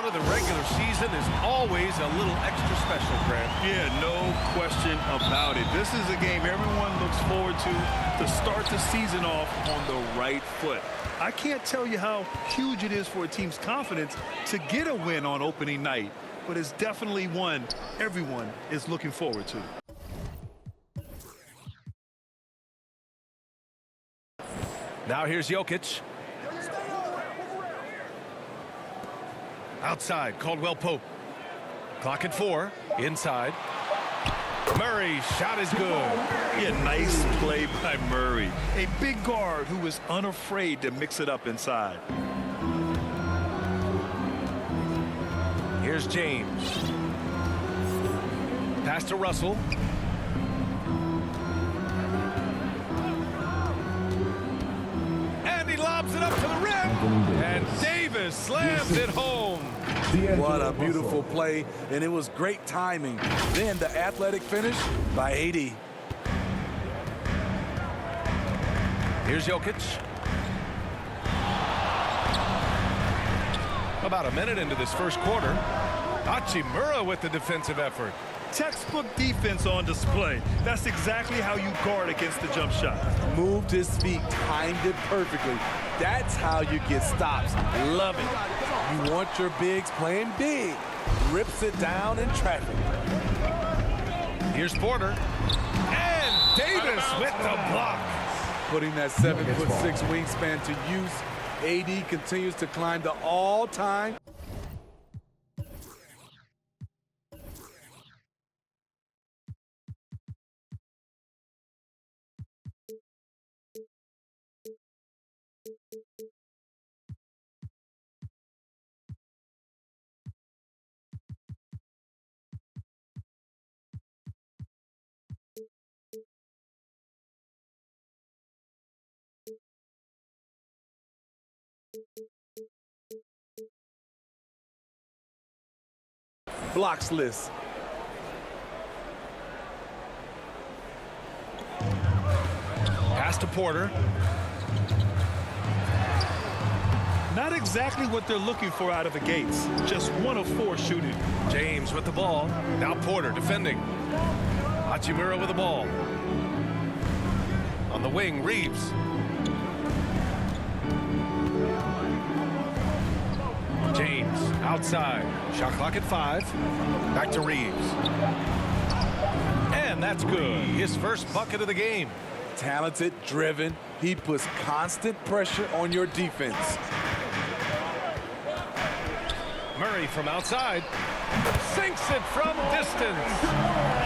of the regular season is always a little extra special, Grant. Yeah, no question about it. This is a game everyone looks forward to start the season off on the right foot. I can't tell you how huge it is for a team's confidence to get a win on opening night, but it's definitely one everyone is looking forward to. Now here's Jokic. Outside, Caldwell Pope. Clock at 4. Inside. Murray's shot is good. Yeah, nice play by Murray. A big guard who was unafraid to mix it up inside. Here's James. Pass to Russell. And he lobs it up to the rim. And Davis slams it home. What a beautiful play, and it was great timing. Then the athletic finish by AD. Here's Jokic. About a minute into this first quarter. Hachimura with the defensive effort. Textbook defense on display. That's exactly how you guard against the jump shot. Moved his feet, timed it perfectly. That's how you get stops. Love it. You want your bigs playing big. Rips it down in traffic. Here's Porter. And Davis with the block. Putting that 7'6" wingspan to use, AD continues to climb the all-time. Blocks list. Pass to Porter. Not exactly what they're looking for out of the gates. Just 1 of 4 shooting. James with the ball. Now Porter defending. Hachimura with the ball. On the wing, Reeves. James outside. Shot clock at 5. Back to Reeves. And that's good. His first bucket of the game. Talented, driven. He puts constant pressure on your defense. Murray from outside. Sinks it from distance.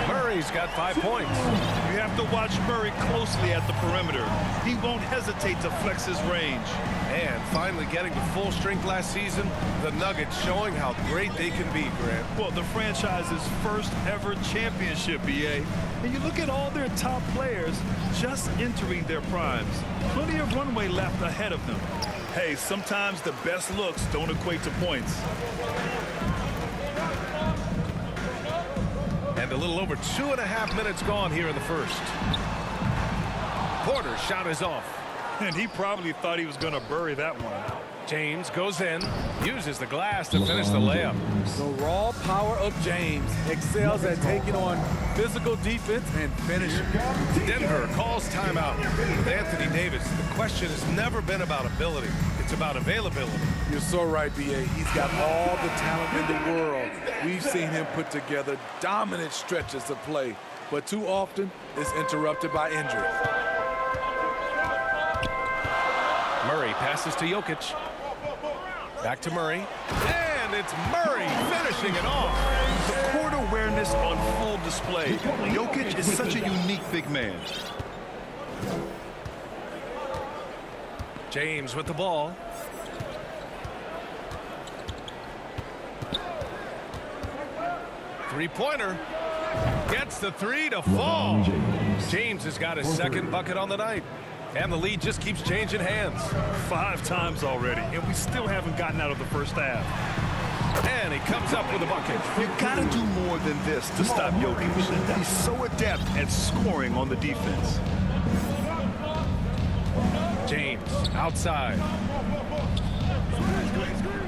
Murray's got 5 points. You have to watch Murray closely at the perimeter. He won't hesitate to flex his range. And finally getting to full strength last season, the Nuggets showing how great they can be, Grant. Well, the franchise's first ever championship, BA. And you look at all their top players just entering their primes. Plenty of runway left ahead of them. Hey, sometimes the best looks don't equate to points. And a little over 2.5 minutes gone here in the first. Porter's shot is off. And he probably thought he was going to bury that one. James goes in, uses the glass to finish the layup. The raw power of James excels at taking on physical defense and finishing. Denver calls timeout. With Anthony Davis, the question has never been about ability. It's about availability. You're so right, B.A. He's got all the talent in the world. We've seen him put together dominant stretches of play, but too often it's interrupted by injury. Murray passes to Jokic. Back to Murray. And it's Murray finishing it off. The court awareness on full display. Jokic is such a unique big man. James with the ball. Three-pointer. Gets the 3 to fall. James has got his second bucket on the night. And the lead just keeps changing hands. 5 times already, and we still haven't gotten out of the first half. And he comes up with a bucket. You gotta do more than this to stop Jokic. He's so adept at scoring on the defense. James outside.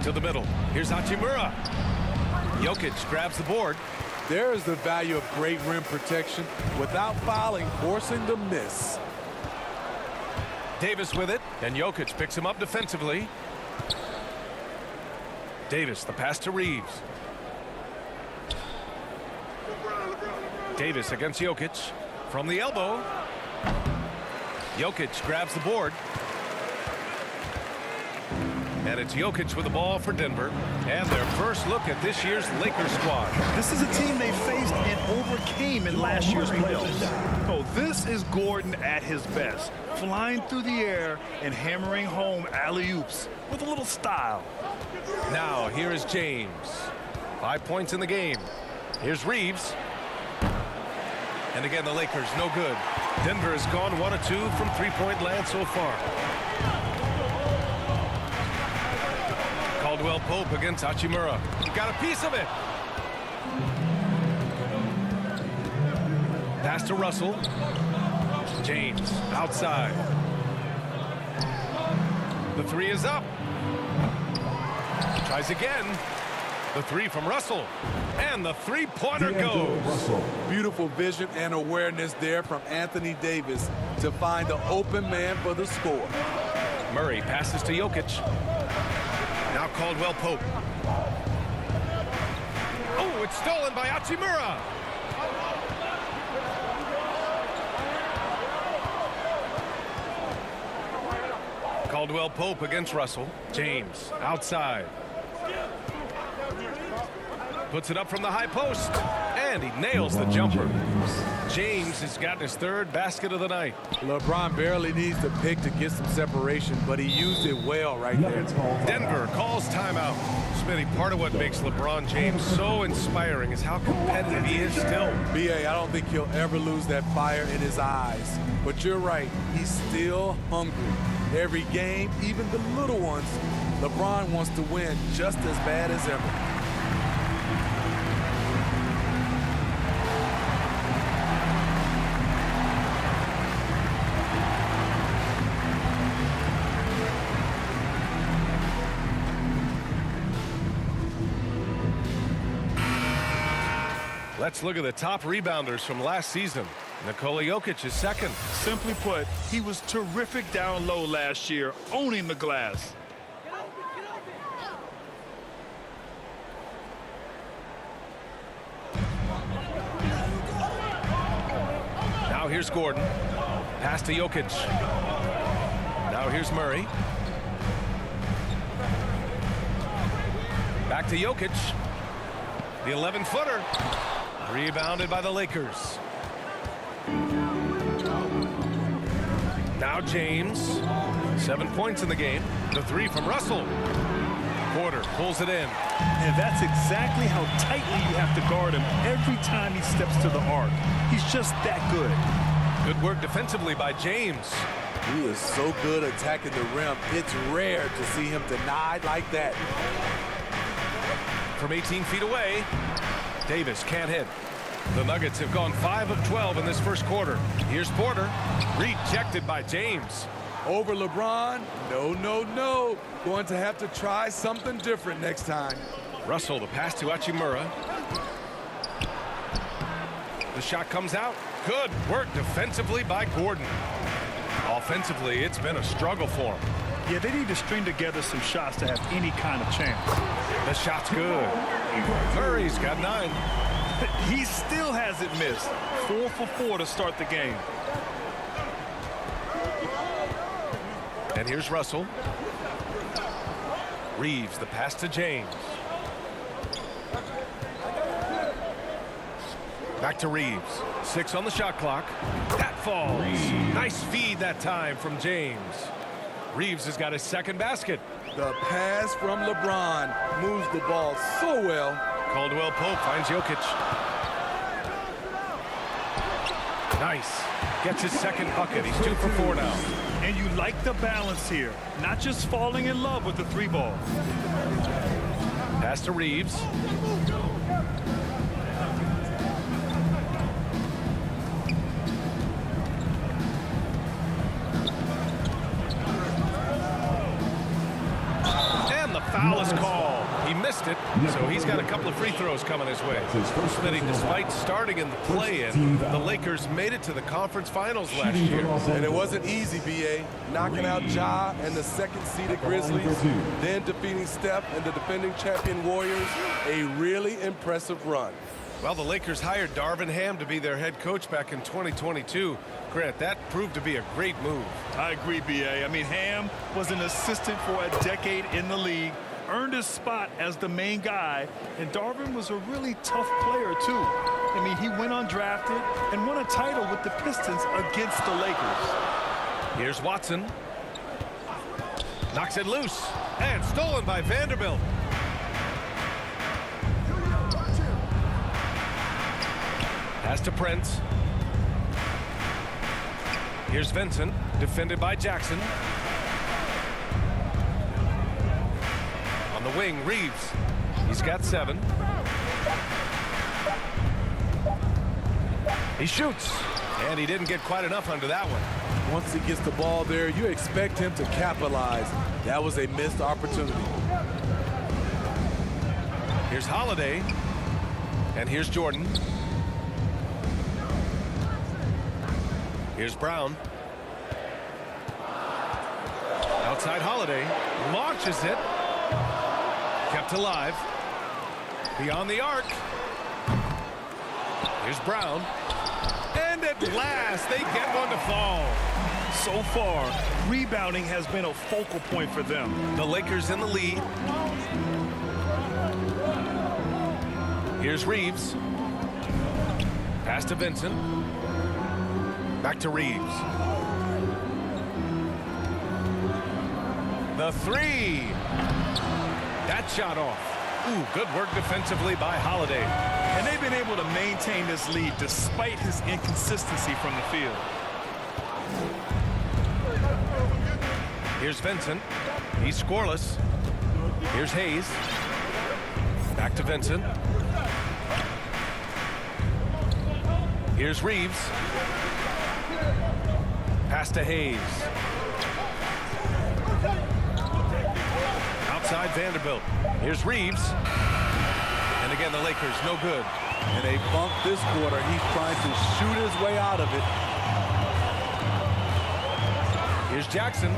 To the middle. Here's Hachimura. Jokic grabs the board. There is the value of great rim protection without fouling, forcing the miss. Davis with it, and Jokic picks him up defensively. Davis, the pass to Reeves. Davis against Jokic. From the elbow. Jokic grabs the board. And it's Jokic with the ball for Denver. And their first look at this year's Lakers squad. This is a team they faced and overcame in last year's playoffs. So this is Gordon at his best. Flying through the air and hammering home alley-oops with a little style. Now here is James. 5 points in the game. Here's Reeves. And again, the Lakers no good. Denver has gone 1 of 2 from three-point land so far. Caldwell Pope against Hachimura. He got a piece of it. Pass to Russell. James outside. The three is up. Tries again. The three from Russell. And the three-pointer goes. Beautiful vision and awareness there from Anthony Davis to find the open man for the score. Murray passes to Jokic. Now Caldwell Pope. Oh, it's stolen by Hachimura. Caldwell Pope against Russell. James outside. Puts it up from the high post. And he nails the jumper. James has gotten his third basket of the night. LeBron barely needs to pick to get some separation, but he used it well right there. Denver calls timeout. Smitty, part of what makes LeBron James so inspiring is how competitive he is still. B.A., I don't think he'll ever lose that fire in his eyes. But you're right, he's still hungry. Every game, even the little ones, LeBron wants to win just as bad as ever. Let's look at the top rebounders from last season. Nikola Jokic is second. Simply put, he was terrific down low last year, owning the glass. Now here's Gordon. Pass to Jokic. Now here's Murray. Back to Jokic. The 11-footer. Rebounded by the Lakers. Now James. 7 points in the game. The three from Russell. Porter pulls it in. And that's exactly how tightly you have to guard him every time he steps to the arc. He's just that good. Good work defensively by James. He is so good attacking the rim. It's rare to see him denied like that. From 18 feet away, Davis can't hit. The Nuggets have gone 5 of 12 in this first quarter. Here's Porter, rejected by James. Over LeBron? No, no, no. Going to have to try something different next time. Russell, the pass to Hachimura. The shot comes out. Good work defensively by Gordon. Offensively, it's been a struggle for him. Yeah, they need to string together some shots to have any kind of chance. The shot's good. Murray's got 9. He still hasn't missed. 4 for 4 to start the game. And here's Russell. Reeves, the pass to James. Back to Reeves. 6 on the shot clock. That falls. Nice feed that time from James. Reeves has got his second basket. The pass from LeBron moves the ball so well. Caldwell Pope finds Jokic. Nice. Gets his second bucket. He's 2 for 4 now. And you like the balance here. Not just falling in love with the 3 ball. Pass to Reeves. Foul is called. He missed it, so he's got a couple of free throws coming his way. Smitty, despite starting in the play-in, the Lakers made it to the conference finals last year. And it wasn't easy, B.A. Knocking out Ja and the second-seeded Grizzlies, then defeating Steph and the defending champion Warriors. A really impressive run. Well, the Lakers hired Darvin Ham to be their head coach back in 2022. Grant, that proved to be a great move. I agree, B.A. I mean, Ham was an assistant for a decade in the league, earned his spot as the main guy, and Darvin was a really tough player, too. I mean, he went undrafted and won a title with the Pistons against the Lakers. Here's Watson. Knocks it loose, and stolen by Vanderbilt. Pass to Prince. Here's Vincent, defended by Jackson. On the wing, Reeves. He's got 7. He shoots, and he didn't get quite enough under that one. Once he gets the ball there, you expect him to capitalize. That was a missed opportunity. Here's Holiday, and here's Jordan. Here's Brown. Outside Holiday. Launches it. Kept alive. Beyond the arc. Here's Brown. And at last, they get one to fall. So far, rebounding has been a focal point for them. The Lakers in the lead. Here's Reeves. Pass to Vincent. Back to Reeves. The 3. That shot off. Ooh, good work defensively by Holiday. And they've been able to maintain this lead despite his inconsistency from the field. Here's Vincent. He's scoreless. Here's Hayes. Back to Vincent. Here's Reeves. Pass to Hayes. Outside Vanderbilt. Here's Reeves. And again, the Lakers, no good. And they bumped this quarter. He's trying to shoot his way out of it. Here's Jackson.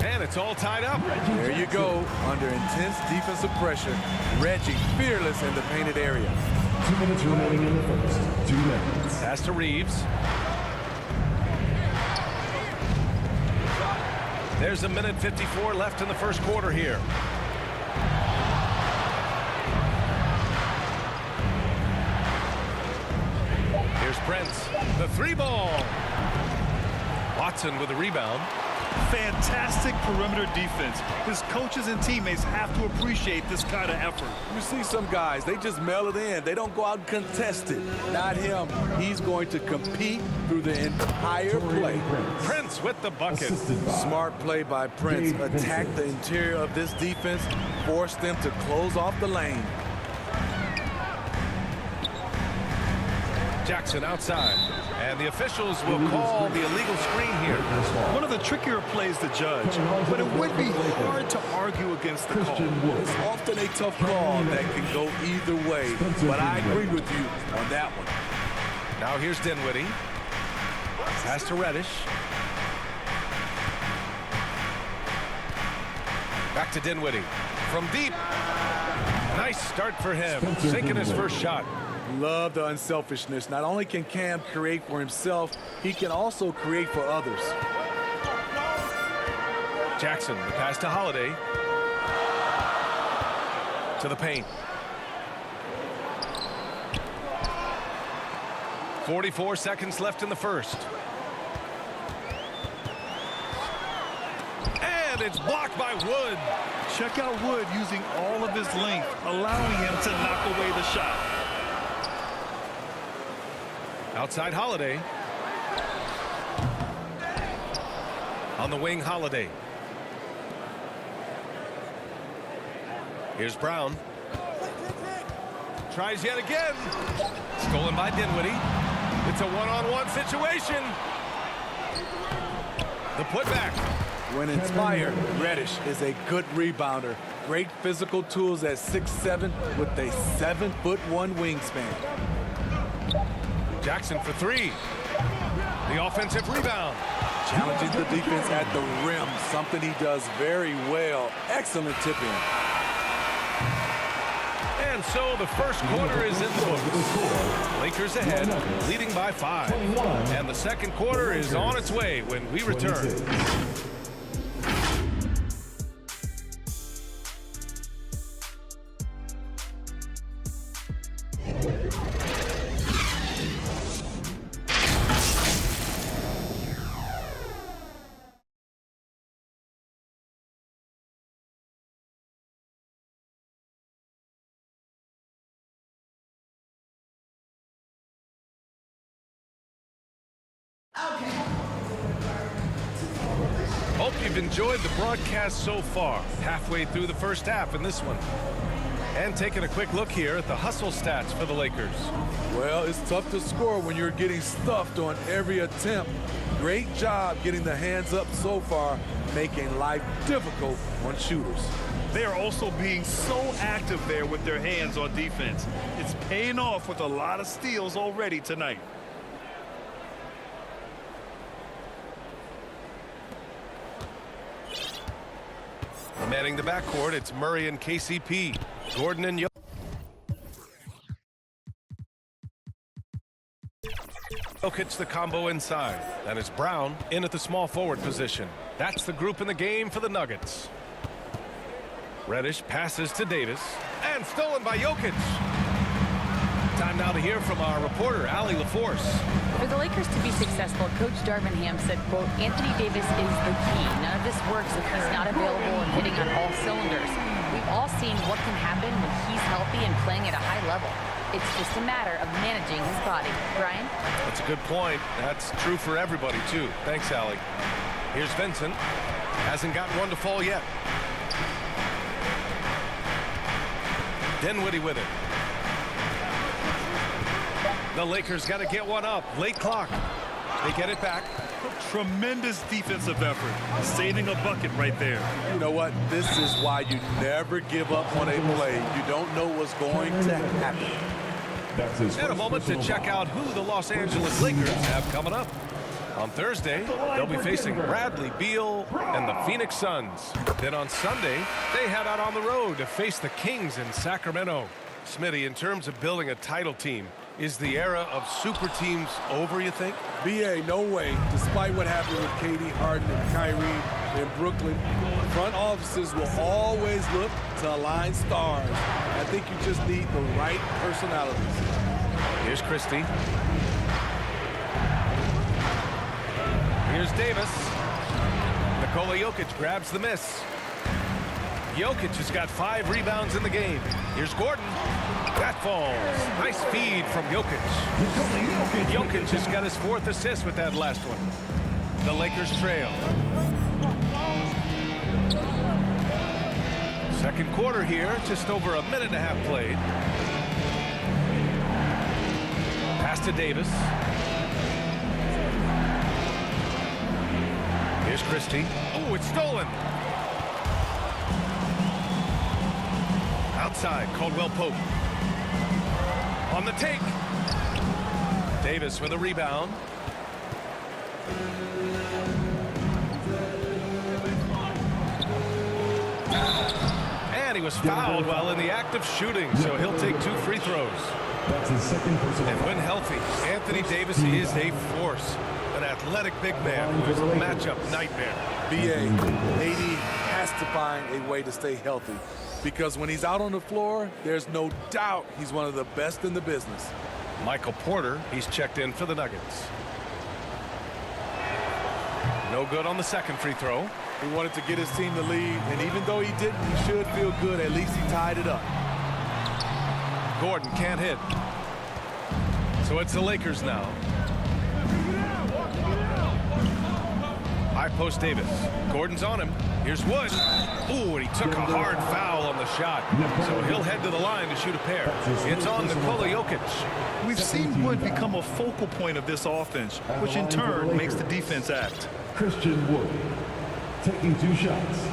And it's all tied up. There you go. Under intense defensive pressure. Reggie fearless in the painted area. 2 minutes remaining in the first. 2 minutes. Pass to Reeves. There's 1:54 left in the first quarter here. Here's Prince. The 3 ball. Watson with the rebound. Fantastic perimeter defense. His coaches and teammates have to appreciate this kind of effort. You see some guys, they just mail it in. They don't go out and contest it. Not him. He's going to compete through the entire play. Prince with the bucket. Smart play by Prince. Attack the interior of this defense. Force them to close off the lane. Jackson outside. And the officials will call the illegal screen here. One of the trickier plays to judge, but it would be hard to argue against the call. It's often a tough call that can go either way, but I agree with you on that one. Now here's Dinwiddie. Pass to Reddish. Back to Dinwiddie. From deep. Nice start for him. Sinking his first shot. Love the unselfishness. Not only can Cam create for himself, he can also create for others. Jackson, the pass to Holiday. To the paint. 44 seconds left in the first. And it's blocked by Wood. Check out Wood using all of his length, allowing him to knock away the shot. Outside Holiday. On the wing, Holiday. Here's Brown. Tries yet again. Stolen by Dinwiddie. It's a one-on-one situation. The putback. When inspired, Reddish is a good rebounder. Great physical tools at 6'7" with a 7'1" wingspan. Jackson for three. The offensive rebound. Challenging the defense at the rim, something he does very well. Excellent tip-in. And so the first quarter is in the books. Lakers ahead, leading by 5. And the second quarter is on its way when we return. Hope you've enjoyed the broadcast so far. Halfway through the first half in this one. And taking a quick look here at the hustle stats for the Lakers. Well, it's tough to score when you're getting stuffed on every attempt. Great job getting the hands up so far, making life difficult on shooters. They are also being so active there with their hands on defense. It's paying off with a lot of steals already tonight. Manning the backcourt, it's Murray and KCP. Gordon and Jokic the combo inside. That is Brown in at the small forward position. That's the group in the game for the Nuggets. Reddish passes to Davis. And stolen by Jokic. Time now to hear from our reporter, Allie LaForce. For the Lakers to be successful, Coach Darvin Ham said, quote, Anthony Davis is the key. None of this works if he's not available and hitting on all cylinders. We've all seen what can happen when he's healthy and playing at a high level. It's just a matter of managing his body. Brian? That's a good point. That's true for everybody, too. Thanks, Allie. Here's Vincent. Hasn't gotten one to fall yet. Dinwiddie with it. The Lakers got to get one up. Late clock. They get it back. Tremendous defensive effort. Saving a bucket right there. You know what? This is why you never give up on a play. You don't know what's going to happen. In a moment to check out who the Los Angeles Lakers have coming up. On Thursday, they'll be facing Bradley Beal and the Phoenix Suns. Then on Sunday, they head out on the road to face the Kings in Sacramento. Smitty, in terms of building a title team, is the era of super teams over, you think? BA, no way. Despite what happened with KD, Harden, and Kyrie in Brooklyn, front offices will always look to align stars. I think you just need the right personalities. Here's Christie. Here's Davis. Nikola Jokic grabs the miss. Jokic has got 5 rebounds in the game. Here's Gordon. That falls. Nice feed from Jokic. Jokic has got his 4th assist with that last one. The Lakers trail. Second quarter here, just over a minute and a half played. Pass to Davis. Here's Christie. Oh, it's stolen. Outside, Caldwell Pope. On the take. Davis with a rebound. And he was fouled while in the act of shooting, so he'll take 2 free throws. That's his second personal. And when healthy, Anthony Davis is a force. An athletic big man who is a matchup nightmare. BA, AD has to find a way to stay healthy, because when he's out on the floor, there's no doubt he's one of the best in the business. Michael Porter, he's checked in for the Nuggets. No good on the second free throw. He wanted to get his team the lead, and even though he didn't, he should feel good. At least he tied it up. Gordon can't hit. So it's the Lakers now. High post Davis. Gordon's on him. Here's Wood. Ooh, and he took a hard foul on the shot. So he'll head to the line to shoot a pair. It's on Nikola Jokic. We've seen Wood become a focal point of this offense, which in turn makes the defense act. Christian Wood taking 2 shots.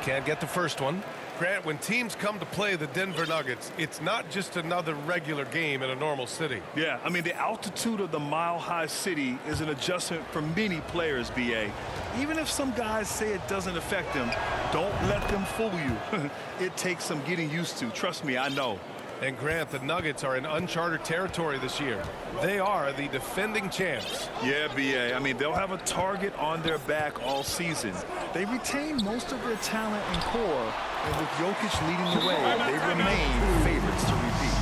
can't get the first one. Grant, when teams come to play the Denver Nuggets, it's not just another regular game in a normal city. Yeah, I mean, the altitude of the mile-high city is an adjustment for many players, B.A. Even if some guys say it doesn't affect them, don't let them fool you. It takes some getting used to. Trust me, I know. And Grant, the Nuggets are in uncharted territory this year. They are the defending champs. Yeah, B.A. I mean, they'll have a target on their back all season. They retain most of their talent and core, and with Jokic leading the way, they remain favorites to repeat.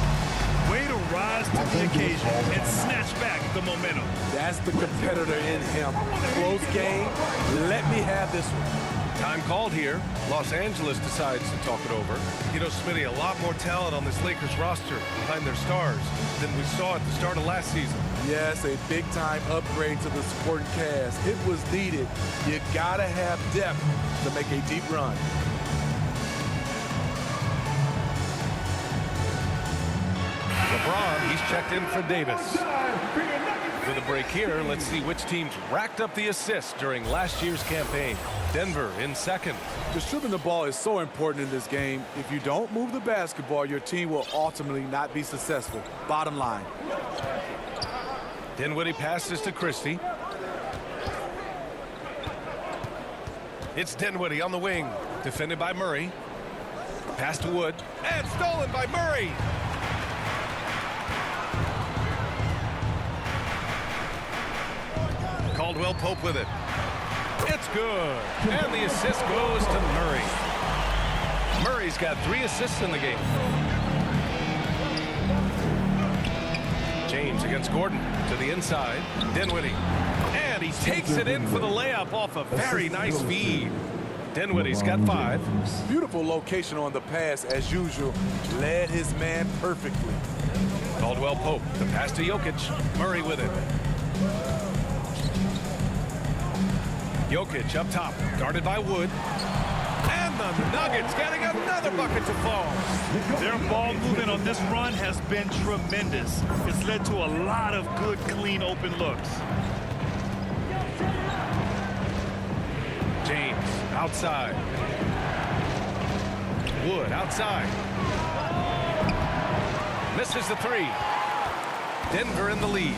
Way to rise to the occasion and snatch back the momentum. That's the competitor in him. Close game. Let me have this one. Time called here. Los Angeles decides to talk it over. You know, Smitty, a lot more talent on this Lakers roster behind their stars than we saw at the start of last season. Yes, a big-time upgrade to the supporting cast. It was needed. You gotta have depth to make a deep run. LeBron, he's checked in for Davis. With a break here, let's see which teams racked up the assists during last year's campaign. Denver in second. Distributing the ball is so important in this game. If you don't move the basketball, your team will ultimately not be successful. Bottom line. Dinwiddie passes to Christie. It's Dinwiddie on the wing, defended by Murray. Pass to Wood, and stolen by Murray. Caldwell Pope with it. It's good. And the assist goes to Murray. Murray's got 3 assists in the game. James against Gordon to the inside. Dinwiddie. And he takes it in for the layup off a very nice feed. Dinwiddie's got 5. Beautiful location on the pass as usual. Led his man perfectly. Caldwell Pope. The pass to Jokic. Murray with it. Jokic up top, guarded by Wood. And the Nuggets getting another bucket to fall. Their ball movement on this run has been tremendous. It's led to a lot of good, clean, open looks. James outside. Wood outside. Misses the 3. Denver in the lead.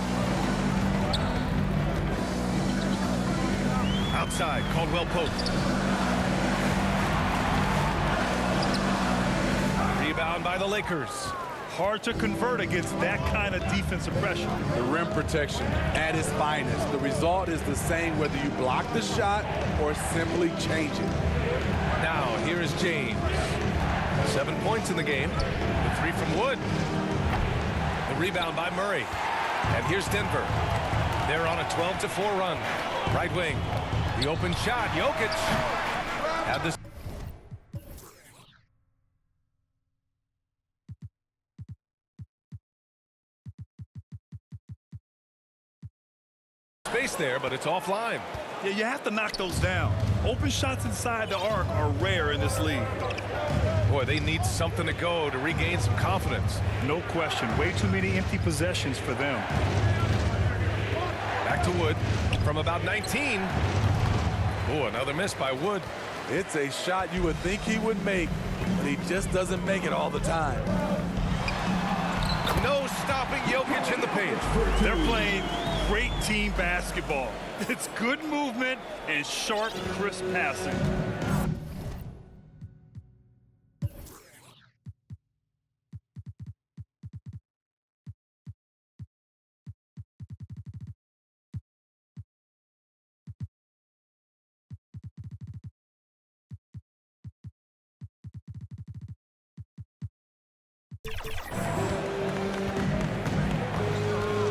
Outside, Caldwell Pope. Rebound by the Lakers. Hard to convert against that kind of defensive pressure. The rim protection at its finest. The result is the same whether you block the shot or simply change it. Now, here is James. 7 points in the game. The 3 from Wood. The rebound by Murray. And here's Denver. They're on a 12-4 run. Right wing. The open shot. Jokic had this. Space there, but it's offline. Yeah, you have to knock those down. Open shots inside the arc are rare in this league. Boy, they need something to go to regain some confidence. No question. Way too many empty possessions for them. Back to Wood from about 19. Oh, another miss by Wood. It's a shot you would think he would make, but he just doesn't make it all the time. No stopping Jokic in the paint. They're playing great team basketball. It's good movement and sharp, crisp passing.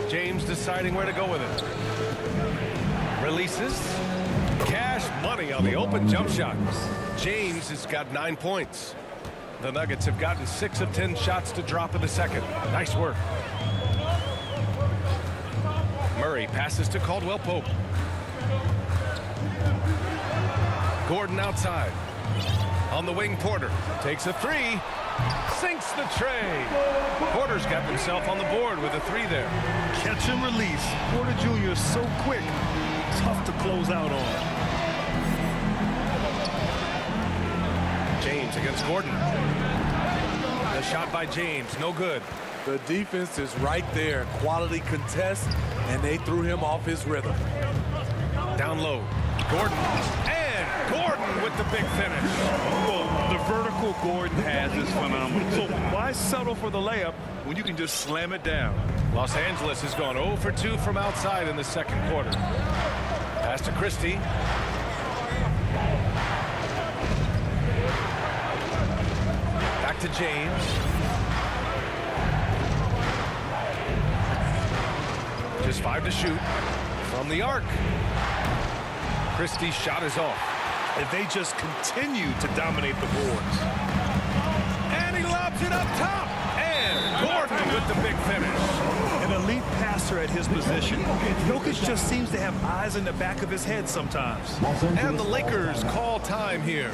James deciding where to go with it. Releases. Cash money on the open jump shot. James has got 9 points. The Nuggets have gotten 6 of 10 shots to drop in the second. Nice work. Murray passes to Caldwell Pope. Gordon outside. On the wing, Porter takes a 3. Sinks the tray. Porter's got himself on the board with a 3 there. Catch and release. Porter Jr. is so quick. Tough to close out on. James against Gordon. The shot by James, no good. The defense is right there. Quality contest, and they threw him off his rhythm. Down low, Gordon. And Gordon with the big finish. Well, the vertical Gordon has is phenomenal. So why settle for the layup when you can just slam it down? Los Angeles has gone 0 for 2 from outside in the second quarter. Pass to Christie. Back to James. Just 5 to shoot from the arc. Christie's shot is off. If they just continue to dominate the boards. And he lobs it up top. And Gordon with the big finish. An elite passer at his position. Jokic just seems to have eyes in the back of his head sometimes. And the Lakers call time here.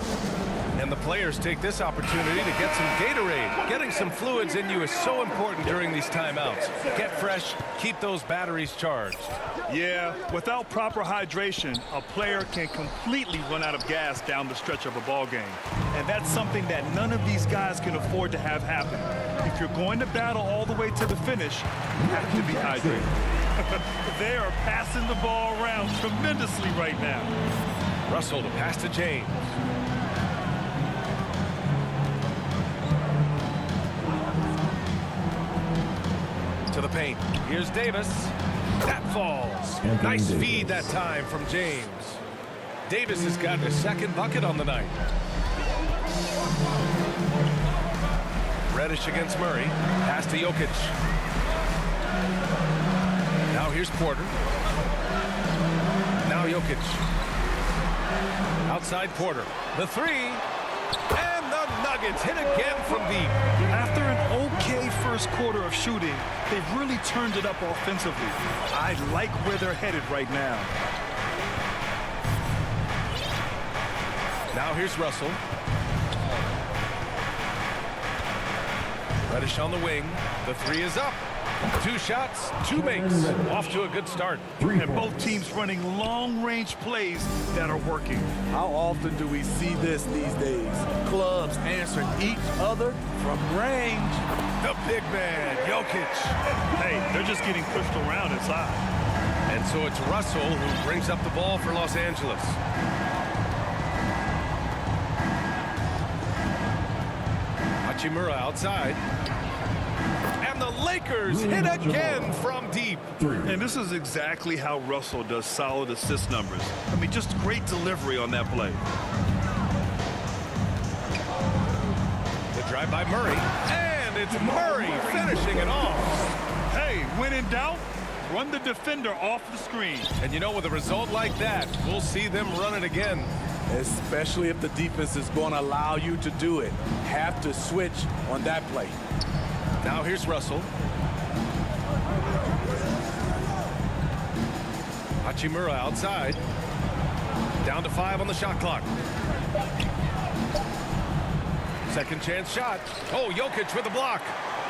And the players take this opportunity to get some Gatorade. Getting some fluids in you is so important during these timeouts. Get fresh, keep those batteries charged. Yeah, without proper hydration, a player can completely run out of gas down the stretch of a ball game. And that's something that none of these guys can afford to have happen. If you're going to battle all the way to the finish, you have to be hydrated. They are passing the ball around tremendously right now. Russell to pass to James. To the paint. Here's Davis. That falls. Nice feed that time from James. Davis has got his second bucket on the night. Reddish against Murray. Pass to Jokic. Now here's Porter. Now Jokic. Outside Porter. The three. And the Nuggets hit again from deep. After an okay first quarter of shooting, they've really turned it up offensively. I like where they're headed right now. Now here's Russell. Reddish on the wing. The three is up. 2 shots, 2 makes. Off to a good start. And both teams running long-range plays that are working. How often do we see this these days? Clubs answering each other from range. The big man, Jokic. Hey, they're just getting pushed around inside. And so it's Russell who brings up the ball for Los Angeles. Hachimura outside. And the Lakers hit again from deep. And this is exactly how Russell does solid assist numbers. I mean, just great delivery on that play. The drive by Murray. And it's Murray finishing it off. Hey, when in doubt, run the defender off the screen. And you know, with a result like that, we'll see them run it again. Especially if the defense is going to allow you to do it. Have to switch on that play. Now here's Russell. Hachimura outside. Down to 5 on the shot clock. Second chance shot. Oh, Jokic with a block.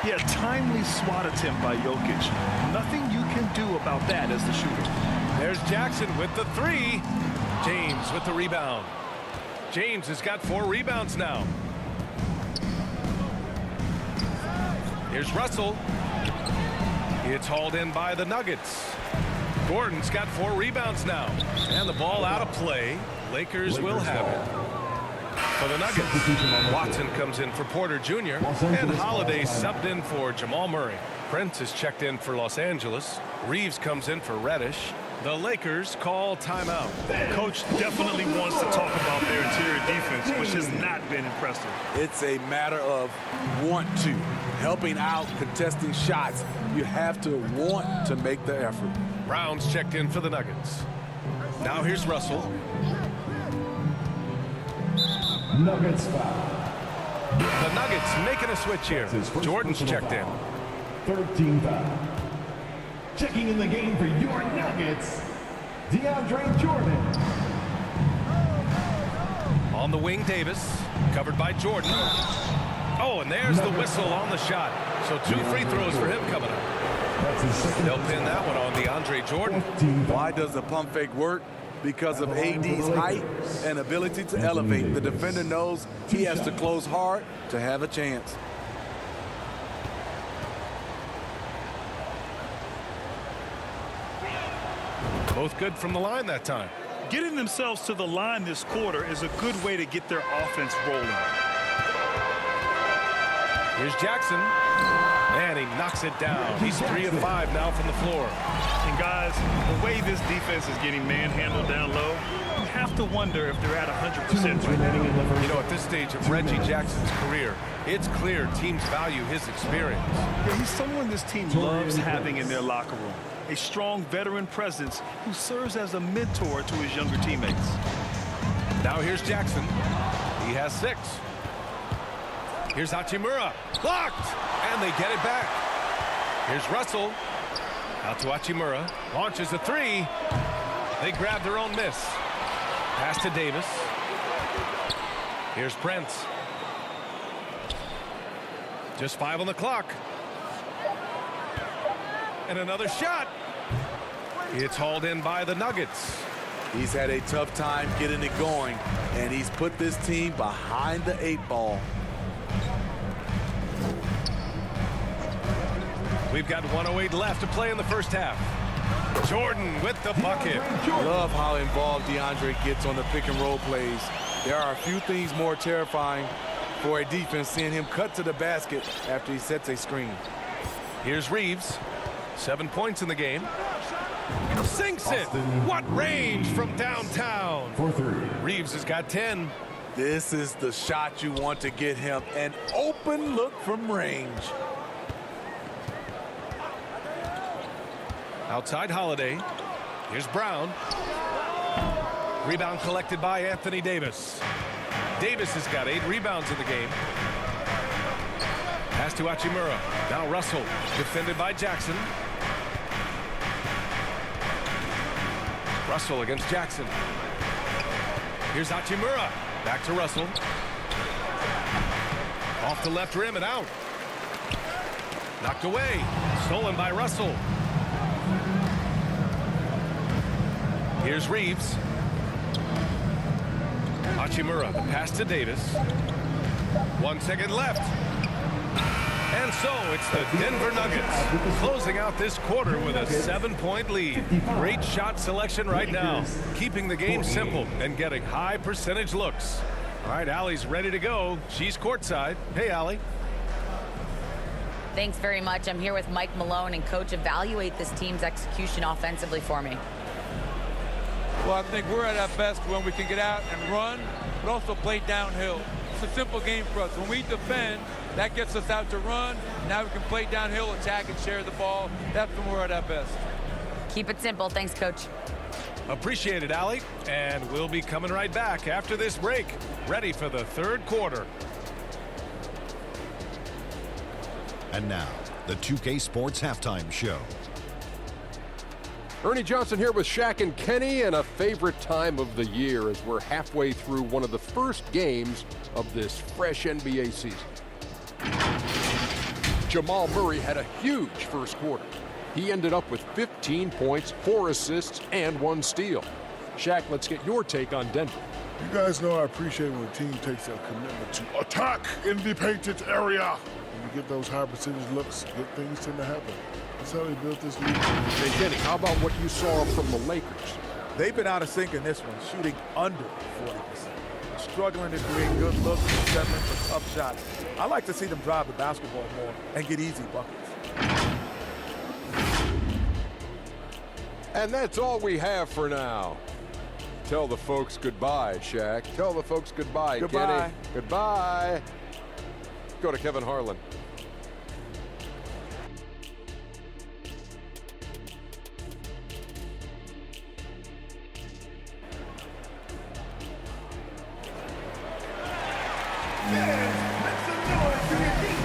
Yeah, timely swat attempt by Jokic. Nothing you can do about that as the shooter. There's Jackson with the 3. James with the rebound. James has got 4 rebounds now. Here's Russell. It's hauled in by the Nuggets. Gordon's got 4 rebounds now. And the ball out of play. Lakers will have it. For the Nuggets, Watson comes in for Porter Jr. And Holiday subbed in for Jamal Murray. Prince is checked in for Los Angeles. Reeves comes in for Reddish. The Lakers call timeout. Coach definitely wants to talk about their interior defense, which has not been impressive. It's a matter of want to. Helping out, contesting shots. You have to want to make the effort. Brown's checked in for the Nuggets. Now here's Russell. Nuggets foul. The Nuggets making a switch here. Jordan's checked in. 13 foul. Checking in the game for your Nuggets, DeAndre Jordan. On the wing, Davis. Covered by Jordan. Oh, and there's the whistle on the shot. So 2 free throws for him coming up. That's his second. They'll pin that one on DeAndre Jordan. Why does the pump fake work? Because of AD's height and ability to elevate, the defender knows he has to close hard to have a chance. Both good from the line that time. Getting themselves to the line this quarter is a good way to get their offense rolling. Here's Jackson, and he knocks it down. He's 3 of 5 now from the floor. And guys, the way this defense is getting manhandled down low, you have to wonder if they're at 100% right now. You know, at this stage of Reggie Jackson's career, it's clear teams value his experience. Yeah, he's someone this team loves having in their locker room. A strong veteran presence who serves as a mentor to his younger teammates. Now here's Jackson. He has 6. Here's Hachimura. Blocked! And they get it back. Here's Russell. Out to Hachimura. Launches a 3. They grab their own miss. Pass to Davis. Here's Prince. Just 5 on the clock. And another shot. It's hauled in by the Nuggets. He's had a tough time getting it going, and he's put this team behind the 8 ball. We've got 1:08 left to play in the first half. Jordan with the bucket. Love how involved DeAndre gets on the pick and roll plays. There are a few things more terrifying for a defense seeing him cut to the basket after he sets a screen. Here's Reeves. 7 points in the game. Sinks it. What range from downtown. For 3. Reeves has got 10. This is the shot you want to get him. An open look from range. Outside Holiday. Here's Brown. Rebound collected by Anthony Davis. Davis has got 8 rebounds in the game. Pass to Hachimura. Now Russell. Defended by Jackson. Russell against Jackson. Here's Hachimura. Back to Russell. Off the left rim and out. Knocked away. Stolen by Russell. Here's Reeves. Hachimura. The pass to Davis. 1 second left. And so it's the Denver Nuggets closing out this quarter with a 7-point lead. Great shot selection right now, keeping the game simple and getting high percentage looks. All right, Allie's ready to go. She's courtside. Hey, Allie. Thanks very much. I'm here with Mike Malone, and Coach, evaluate this team's execution offensively for me. Well, I think we're at our best when we can get out and run, but also play downhill. It's a simple game for us. When we defend, that gets us out to run. Now we can play downhill, attack, and share the ball. That's when we're at our best. Keep it simple. Thanks, Coach. Appreciate it, Allie. And we'll be coming right back after this break, ready for the third quarter. And now, the 2K Sports Halftime Show. Ernie Johnson here with Shaq and Kenny, and a favorite time of the year as we're halfway through one of the first games of this fresh NBA season. Jamal Murray had a huge first quarter. He ended up with 15 points, 4 assists, and 1 steal. Shaq, let's get your take on Denver. You guys know I appreciate when a team takes their commitment to attack in the painted area. When you get those high percentage looks, good things tend to happen. That's how they built this league. Hey, Kenny, how about what you saw from the Lakers? They've been out of sync in this one, shooting under 40%. Struggling to create good looks and settling for tough shots. I like to see them drive the basketball more and get easy buckets. And that's all we have for now. Tell the folks goodbye, Shaq. Tell the folks goodbye, Goodbye. Kenny. Goodbye. Go to Kevin Harlan.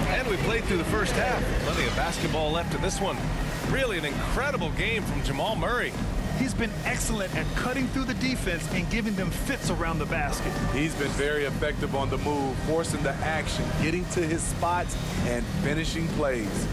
And we played through the first half. Plenty of basketball left in this one. Really an incredible game from Jamal Murray. He's been excellent at cutting through the defense and giving them fits around the basket. He's been very effective on the move, forcing the action, getting to his spots, and finishing plays.